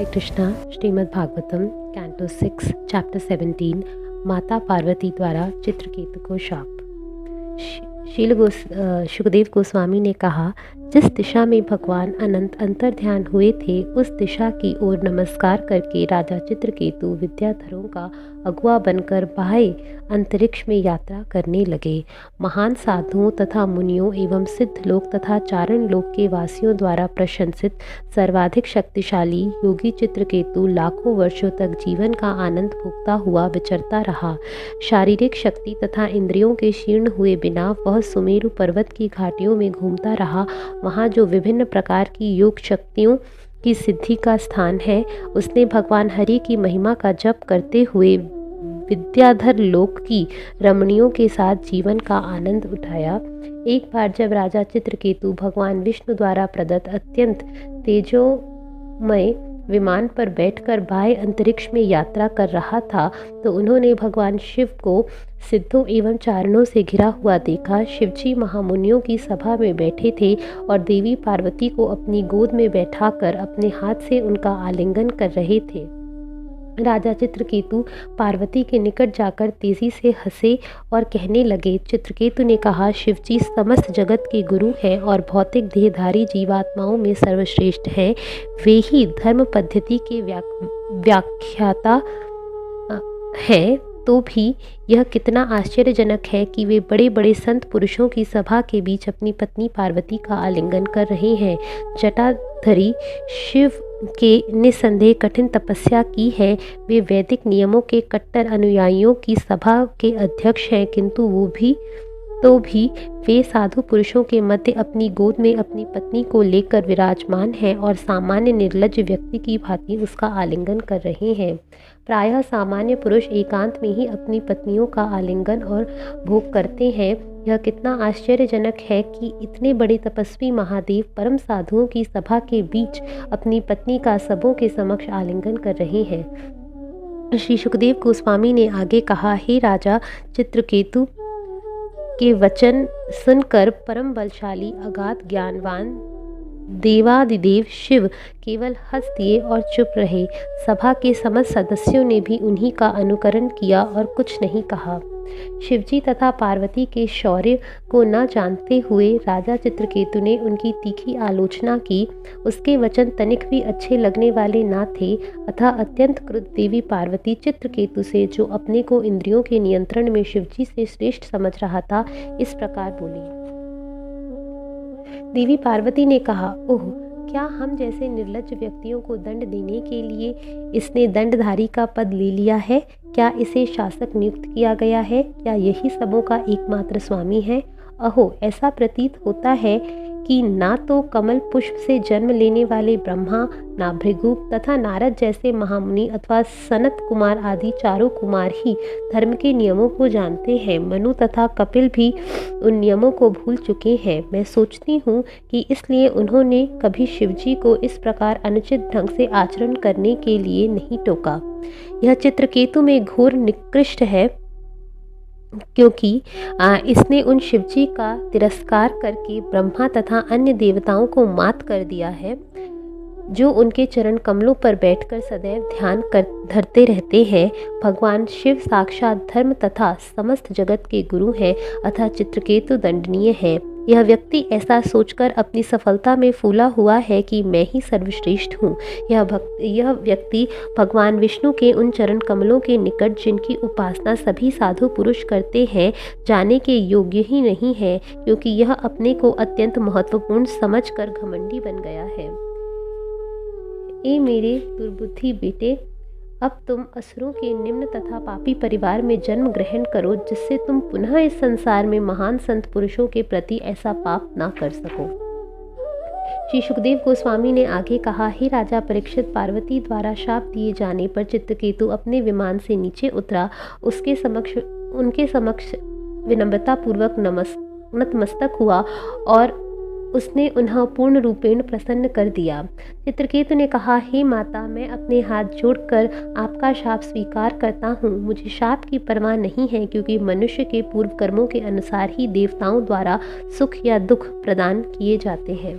हरे Krishna. Shrimad Bhagavatam canto 6 chapter 17 माता पार्वती द्वारा चित्रकेतु को शाप। शुकदेव गोस्वामी ने कहा, जिस दिशा में भगवान अनंत अंतर्ध्यान हुए थे उस दिशा की ओर नमस्कार करके राजा चित्रकेतु विद्याधरों का अगुआ बनकर बाह्य अंतरिक्ष में यात्रा करने लगे। महान साधुओं तथा मुनियों एवं सिद्ध लोक तथा चारण लोक के वासियों द्वारा प्रशंसित सर्वाधिक शक्तिशाली योगी चित्रकेतु लाखों वर्षों तक जीवन का आनंद भोगता हुआ विचरता रहा। शारीरिक शक्ति तथा इंद्रियों के क्षीर्ण हुए बिना वह सुमेरु पर्वत की घाटियों में घूमता रहा। वहाँ जो विभिन्न प्रकार की योग शक्तियों की सिद्धि का स्थान है, उसने भगवान हरि की महिमा का जप करते हुए विद्याधर लोक की रमणियों के साथ जीवन का आनंद उठाया। एक बार जब राजा चित्रकेतु भगवान विष्णु द्वारा प्रदत्त अत्यंत तेजोमय विमान पर बैठकर बाह्य अंतरिक्ष में यात्रा कर रहा था तो उन्होंने भगवान शिव को सिद्धों एवं चारणों से घिरा हुआ देखा। शिवजी महामुनियों की सभा में बैठे थे और देवी पार्वती को अपनी गोद में बैठाकर अपने हाथ से उनका आलिंगन कर रहे थे। राजा चित्रकेतु पार्वती के निकट जाकर तेजी से हंसे और कहने लगे, चित्रकेतु ने कहा, शिवजी समस्त जगत के गुरु हैं और भौतिक देहधारी जीवात्माओं में सर्वश्रेष्ठ हैं। वे ही धर्म पद्धति के व्याख्याता हैं। तो भी यह कितना आश्चर्यजनक है कि वे बड़े बड़े संत पुरुषों की सभा के बीच अपनी पत्नी पार्वती का आलिंगन कर रहे हैं। जटाधरी शिव के निसंदेह कठिन तपस्या की है। वे वैदिक नियमों के कट्टर अनुयायियों की सभा के अध्यक्ष हैं, किंतु भी वे साधु पुरुषों के मध्य अपनी गोद में अपनी पत्नी को लेकर विराजमान हैं और सामान्य निर्लज्ज व्यक्ति की भांति उसका आलिंगन कर रहे हैं। प्रायः सामान्य पुरुष एकांत में ही अपनी पत्नियों का आलिंगन और भोग करते हैं। यह कितना आश्चर्यजनक है कि इतने बड़े तपस्वी महादेव परम साधुओं की सभा के बीच अपनी पत्नी का सबों के समक्ष आलिंगन कर रहे हैं। श्री सुखदेव गोस्वामी ने आगे कहा, हे राजा चित्रकेतु के वचन सुनकर परम बलशाली अगाध ज्ञानवान देवादिदेव शिव केवल हंस दिए और चुप रहे। सभा के समस्त सदस्यों ने भी उन्हीं का अनुकरण किया और कुछ नहीं कहा। शिवजी तथा पार्वती के शौर्य को न जानते हुए राजा चित्रकेतु ने उनकी तीखी आलोचना की। उसके वचन तनिक भी अच्छे लगने वाले न थे। अतः अत्यंत क्रुद्ध देवी पार्वती चित्रकेतु से, जो अपने को इंद्रियों के नियंत्रण में शिवजी से श्रेष्ठ समझ रहा था, इस प्रकार बोली। देवी पार्वती ने कहा, ओह, क्या हम जैसे निर्लज्ज व्यक्तियों को दंड देने के लिए इसने दंडधारी का पद ले लिया है? क्या इसे शासक नियुक्त किया गया है? क्या यही सबों का एकमात्र स्वामी है? अहो, ऐसा प्रतीत होता है कि ना तो कमल पुष्प से जन्म लेने वाले ब्रह्मा, ना भृगु तथा नारद जैसे महामुनि अथवा सनत कुमार आदि चारों कुमार ही धर्म के नियमों को जानते हैं। मनु तथा कपिल भी उन नियमों को भूल चुके हैं। मैं सोचती हूँ कि इसलिए उन्होंने कभी शिवजी को इस प्रकार अनुचित ढंग से आचरण करने के लिए नहीं टोका। यह चित्रकेतु में घोर निकृष्ट है, क्योंकि इसने उन शिवजी का तिरस्कार करके ब्रह्मा तथा अन्य देवताओं को मात कर दिया है, जो उनके चरण कमलों पर बैठकर सदैव ध्यान कर धरते रहते हैं। भगवान शिव साक्षात धर्म तथा समस्त जगत के गुरु हैं, अतः चित्रकेतु दंडनीय है। यह व्यक्ति ऐसा सोचकर अपनी सफलता में फूला हुआ है कि मैं ही सर्वश्रेष्ठ हूँ। यह व्यक्ति भगवान विष्णु के उन चरण कमलों के निकट, जिनकी उपासना सभी साधु पुरुष करते हैं, जाने के योग्य ही नहीं है, क्योंकि यह अपने को अत्यंत महत्वपूर्ण समझकर घमंडी बन गया है। ए मेरे दुर्बुद्धि बेटे, अब तुम असुरों के निम्न तथा पापी परिवार में जन्म ग्रहण करो, जिससे तुम पुनः इस संसार में महान संत पुरुषों के प्रति ऐसा पाप ना कर सको। श्री सुखदेव गोस्वामी ने आगे कहा, हे राजा परीक्षित, पार्वती द्वारा शाप दिए जाने पर चित्रकेतु अपने विमान से नीचे उतरा। उनके समक्ष विनम्रता पूर्वक नतमस्तक हुआ और उसने उन्हें पूर्ण रूपेण प्रसन्न कर दिया। चित्रकेतु ने कहा, हे माता, मैं अपने हाथ जोड़कर आपका शाप स्वीकार करता हूँ। मुझे शाप की परवाह नहीं है, क्योंकि मनुष्य के पूर्व कर्मों के अनुसार ही देवताओं द्वारा सुख या दुख प्रदान किए जाते हैं।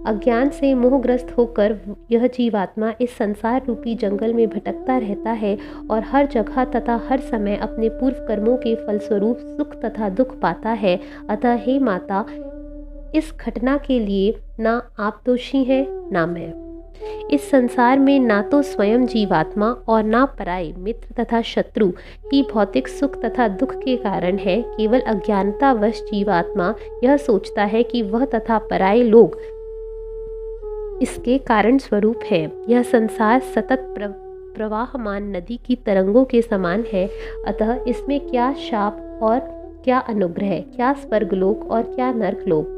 अज्ञान से मोहग्रस्त होकर यह जीवात्मा इस संसार रूपी जंगल में भटकता रहता है और हर जगह तथा हर समय अपने पूर्व कर्मों के फलस्वरूप सुख तथा दुख पाता है। अतः हे माता, इस घटना के लिए ना आप दोषी हैं ना मैं। इस संसार में ना तो स्वयं जीवात्मा और ना पराये मित्र तथा शत्रु ही भौतिक सुख तथा दुख के कारण है। केवल अज्ञानतावश जीवात्मा यह सोचता है कि वह तथा पराये लोग इसके कारण स्वरूप है। यह संसार सतत प्रवाहमान नदी की तरंगों के समान है। अतः इसमें क्या शाप और क्या अनुग्रह, क्या स्वर्गलोक और क्या नरकलोक,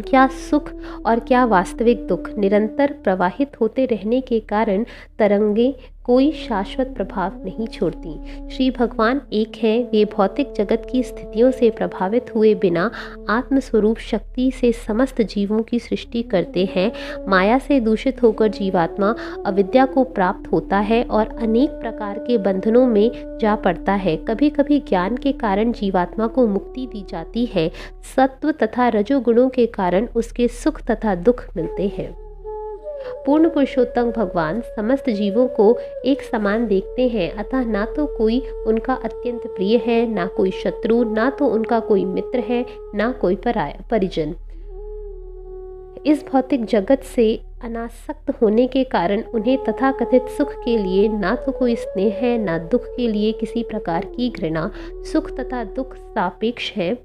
क्या सुख और क्या वास्तविक दुख निरंतर प्रवाहित होते रहने के कारण तरंगे कोई शाश्वत प्रभाव नहीं छोड़ती। श्री भगवान एक हैं। वे भौतिक जगत की स्थितियों से प्रभावित हुए बिना आत्मस्वरूप शक्ति से समस्त जीवों की सृष्टि करते हैं। माया से दूषित होकर जीवात्मा अविद्या को प्राप्त होता है और अनेक प्रकार के बंधनों में जा पड़ता है। कभी कभी ज्ञान के कारण जीवात्मा को मुक्ति दी जाती है। सत्व तथा रजोगुणों के कारण उसके सुख तथा दुख मिलते हैं। पूर्ण पुरुषोत्तम भगवान समस्त जीवों को एक समान देखते हैं। अतः ना तो कोई उनका अत्यंत प्रिय है, ना कोई शत्रु, ना तो उनका कोई मित्र है, ना कोई परिजन। इस भौतिक जगत से अनासक्त होने के कारण उन्हें तथाकथित सुख के लिए ना तो कोई स्नेह है, ना दुख के लिए किसी प्रकार की घृणा। सुख तथा दुख सापेक्ष है।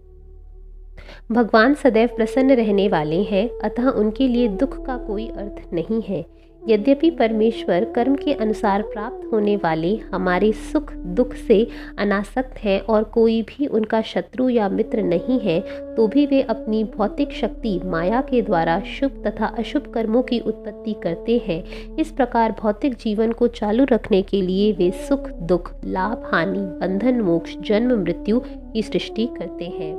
भगवान सदैव प्रसन्न रहने वाले हैं, अतः उनके लिए दुख का कोई अर्थ नहीं है। यद्यपि परमेश्वर कर्म के अनुसार प्राप्त होने वाले हमारे सुख दुख से अनासक्त हैं और कोई भी उनका शत्रु या मित्र नहीं है, तो भी वे अपनी भौतिक शक्ति माया के द्वारा शुभ तथा अशुभ कर्मों की उत्पत्ति करते हैं। इस प्रकार भौतिक जीवन को चालू रखने के लिए वे सुख दुख, लाभ हानि, बंधन मोक्ष, जन्म मृत्यु की सृष्टि करते हैं।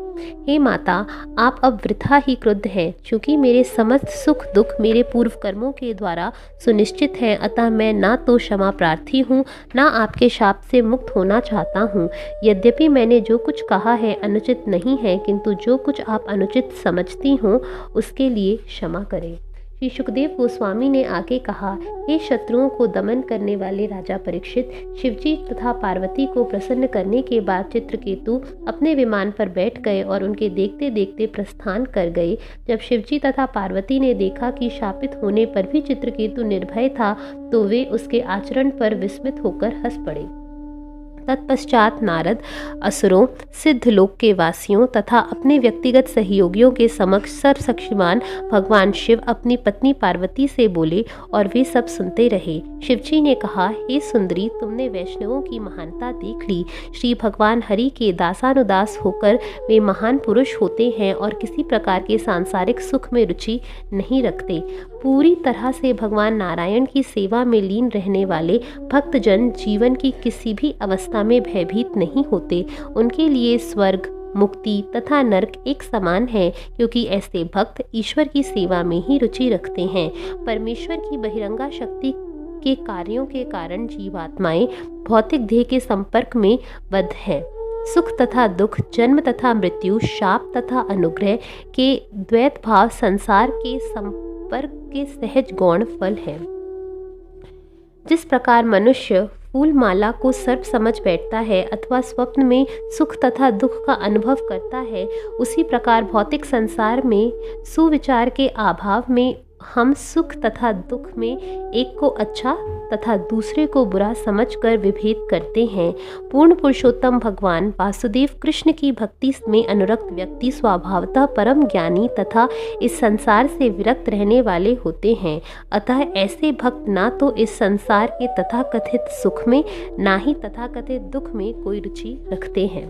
हे माता, आप अब वृथा ही क्रुद्ध हैं, क्योंकि मेरे समस्त सुख दुख मेरे पूर्व कर्मों के द्वारा सुनिश्चित हैं। अतः मैं ना तो क्षमा प्रार्थी हूँ, ना आपके शाप से मुक्त होना चाहता हूँ। यद्यपि मैंने जो कुछ कहा है अनुचित नहीं है, किंतु जो कुछ आप अनुचित समझती हो उसके लिए क्षमा करें। श्री सुखदेव गोस्वामी ने आगे कहा, हे शत्रुओं को दमन करने वाले राजा परीक्षित, शिवजी तथा पार्वती को प्रसन्न करने के बाद चित्रकेतु अपने विमान पर बैठ गए और उनके देखते देखते प्रस्थान कर गए। जब शिवजी तथा पार्वती ने देखा कि शापित होने पर भी चित्रकेतु निर्भय था, तो वे उसके आचरण पर विस्मित होकर हंस पड़े। तत्पश्चात नारद असुरों, सिद्ध लोक के वासियों तथा अपने व्यक्तिगत सहयोगियों के समक्ष सर्वशक्तिमान भगवान शिव अपनी पत्नी पार्वती से बोले और वे सब सुनते रहे। शिवजी ने कहा, हे सुंदरी, तुमने वैष्णवों की महानता देख ली। श्री भगवान हरि के दासानुदास होकर वे महान पुरुष होते हैं और किसी प्रकार के सांसारिक सुख में रुचि नहीं रखते। पूरी तरह से भगवान नारायण की सेवा में लीन रहने वाले भक्तजन जीवन की किसी भी अवस्था में भयभीत नहीं होते। उनके लिए स्वर्ग, मुक्ति तथा नरक एक समान है, क्योंकि ऐसे भक्त ईश्वर की सेवा में ही रुचि रखते हैं। परमेश्वर की बहिरंगा शक्ति के कार्यों के कारण जीवात्माएं भौतिक देह के संपर्क में बद्ध हैं। सुख तथा दुख, जन्म तथा मृत्यु, शाप तथा अनुग्रह के द्वैत भाव संसार के संपर्क के सहज गौण फल है। जिस प्रकार मनुष्य फूल माला को सर्प समझ बैठता है अथवा स्वप्न में सुख तथा दुख का अनुभव करता है, उसी प्रकार भौतिक संसार में सुविचार के अभाव में हम सुख तथा दुख में एक को अच्छा तथा दूसरे को बुरा समझकर विभेद करते हैं। पूर्ण पुरुषोत्तम भगवान वासुदेव कृष्ण की भक्ति में अनुरक्त व्यक्ति स्वभावतः परम ज्ञानी तथा इस संसार से विरक्त रहने वाले होते हैं। अतः ऐसे भक्त ना तो इस संसार के तथाकथित सुख में, ना ही तथाकथित दुख में कोई रुचि रखते हैं।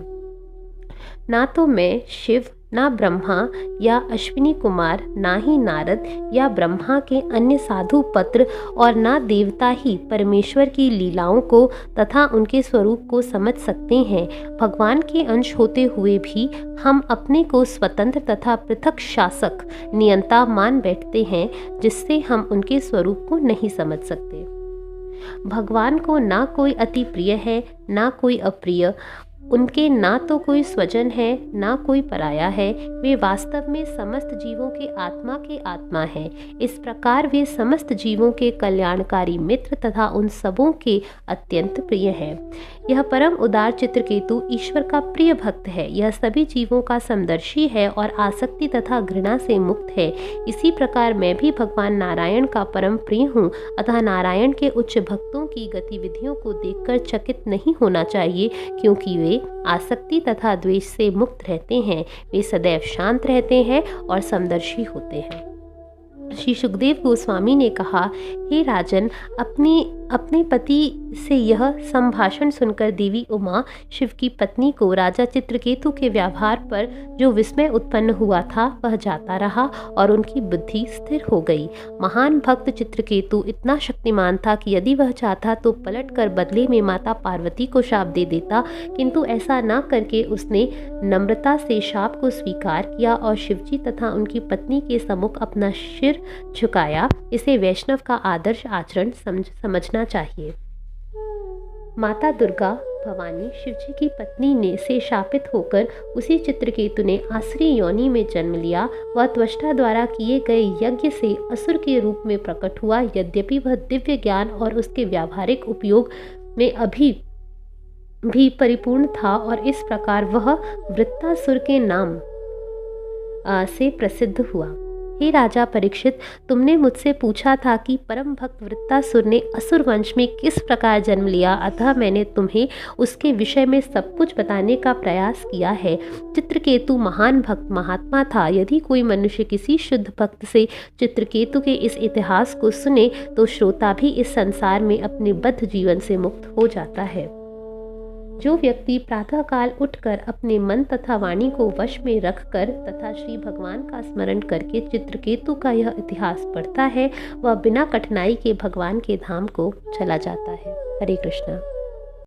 ना तो मैं शिव, ना ब्रह्मा या अश्विनी कुमार, ना ही नारद या ब्रह्मा के अन्य साधु पत्र और ना देवता ही परमेश्वर की लीलाओं को तथा उनके स्वरूप को समझ सकते हैं। भगवान के अंश होते हुए भी हम अपने को स्वतंत्र तथा पृथक शासक, नियंता मान बैठते हैं, जिससे हम उनके स्वरूप को नहीं समझ सकते। भगवान को ना कोई अति प्रिय है, ना कोई अप्रिय। उनके ना तो कोई स्वजन है ना कोई पराया है, वे वास्तव में समस्त जीवों के आत्मा हैं। इस प्रकार वे समस्त जीवों के कल्याणकारी मित्र तथा उन सबों के अत्यंत प्रिय हैं। यह परम उदार चित्रकेतु ईश्वर का प्रिय भक्त है। यह सभी जीवों का समदर्शी है और आसक्ति तथा घृणा से मुक्त है। इसी प्रकार मैं भी भगवान नारायण का परम प्रिय हूँ, अतः नारायण के उच्च भक्तों की गतिविधियों को देखकर चकित नहीं होना चाहिए, क्योंकि वे आसक्ति तथा द्वेष से मुक्त रहते हैं। वे सदैव शांत रहते हैं और समदर्शी होते हैं। श्री सुखदेव गोस्वामी ने कहा, हे राजन, अपने पति से यह संभाषण सुनकर देवी उमा, शिव की पत्नी को राजा चित्रकेतु के व्यवहार पर जो विस्मय उत्पन्न हुआ था वह जाता रहा और उनकी बुद्धि स्थिर हो गई। महान भक्त चित्रकेतु इतना शक्तिमान था कि यदि वह चाहता तो पलटकर बदले में माता पार्वती को शाप दे देता, किंतु ऐसा न करके उसने नम्रता से शाप को स्वीकार किया और शिवजी तथा उनकी पत्नी के सम्मुख अपना सिर झुकाया। इसे वैष्णव का आदर्श आचरण समझना चाहिए। माता दुर्गा भवानी शिवजी की पत्नी ने से शापित होकर उसी चित्रकेतु ने आसुरी योनि में जन्म लिया। वह त्वष्टा द्वारा किए गए यज्ञ से असुर के रूप में प्रकट हुआ। यद्यपि वह दिव्य ज्ञान और उसके व्यावहारिक उपयोग में अभी भी परिपूर्ण था और इस प्रकार वह वृत्तासुर के नाम से प्रसिद्ध हुआ। हे राजा परीक्षित, तुमने मुझसे पूछा था कि परम भक्त वृत्तासुर ने असुर वंश में किस प्रकार जन्म लिया, अतः मैंने तुम्हें उसके विषय में सब कुछ बताने का प्रयास किया है। चित्रकेतु महान भक्त महात्मा था। यदि कोई मनुष्य किसी शुद्ध भक्त से चित्रकेतु के इस इतिहास को सुने तो श्रोता भी इस संसार में अपने बद्ध जीवन से मुक्त हो जाता है। जो व्यक्ति प्रातःकाल उठकर अपने मन तथा वाणी को वश में रखकर तथा श्री भगवान का स्मरण करके चित्रकेतु का यह इतिहास पढ़ता है, वह बिना कठिनाई के भगवान के धाम को चला जाता है। हरे कृष्णा।